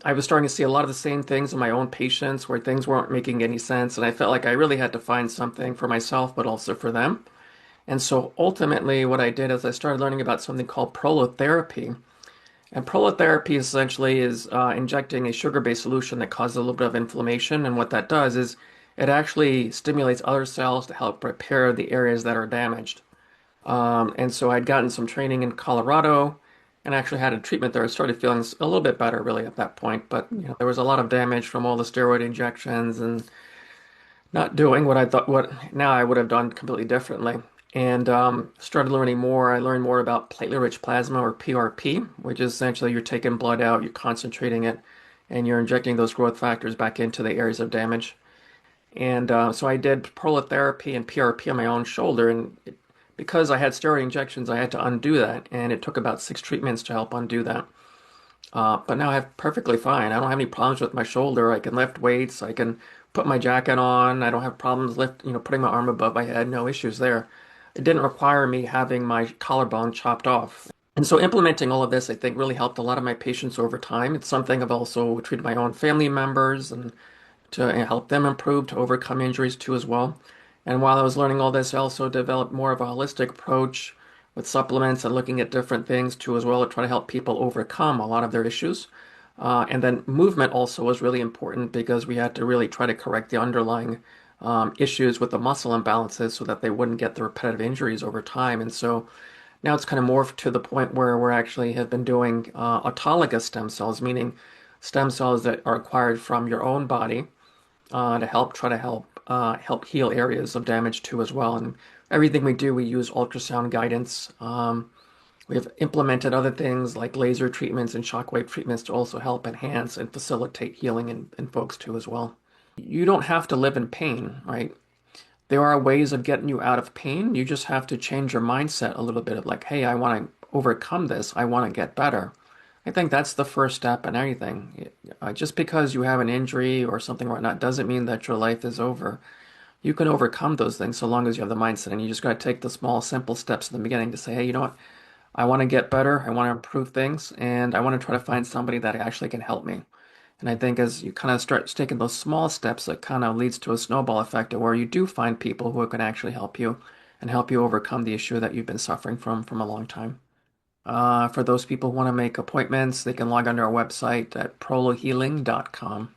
I was starting to see a lot of the same things in my own patients where things weren't making any sense, and I felt like I really had to find something for myself, but also for them. And so ultimately, what I did is I started learning about something called prolotherapy. And prolotherapy essentially is injecting a sugar-based solution that causes a little bit of inflammation. And what that does is it actually stimulates other cells to help repair the areas that are damaged. And so I'd gotten some training in Colorado and actually had a treatment there. I started feeling a little bit better really at that point, but there was a lot of damage from all the steroid injections and not doing what I thought what now I would have done completely differently. And started learning more. I learned more about platelet-rich plasma or PRP, which is essentially you're taking blood out, you're concentrating it, and you're injecting those growth factors back into the areas of damage. And so I did prolotherapy and PRP on my own shoulder, and because I had steroid injections, I had to undo that, and it took about 6 treatments to help undo that. But now I'm perfectly fine. I don't have any problems with my shoulder. I can lift weights. I can put my jacket on. I don't have problems putting my arm above my head. No issues there. It didn't require me having my collarbone chopped off. And so implementing all of this, I think, really helped a lot of my patients over time. It's something I've also treated my own family members and to help them improve, to overcome injuries too as well. And while I was learning all this, I also developed more of a holistic approach with supplements and looking at different things too as well to try to help people overcome a lot of their issues. And then movement also was really important because we had to really try to correct the underlying issues with the muscle imbalances so that they wouldn't get the repetitive injuries over time. And so now it's kind of morphed to the point where we're actually have been doing autologous stem cells, meaning stem cells that are acquired from your own body to help heal areas of damage too as well. And everything we do, we use ultrasound guidance. We have implemented other things like laser treatments and shockwave treatments to also help enhance and facilitate healing in folks too as well. You don't have to live in pain, right? There are ways of getting you out of pain. You just have to change your mindset a little bit of like, hey, I want to overcome this. I want to get better. I think that's the first step in anything. Just because you have an injury or something or whatnot doesn't mean that your life is over. You can overcome those things so long as you have the mindset. And you just got to take the small, simple steps in the beginning to say, hey, you know what? I want to get better. I want to improve things. And I want to try to find somebody that actually can help me. And I think as you kind of start taking those small steps, it kind of leads to a snowball effect of where you do find people who can actually help you and help you overcome the issue that you've been suffering from a long time. For those people who want to make appointments, they can log onto our website at prolohealing.com.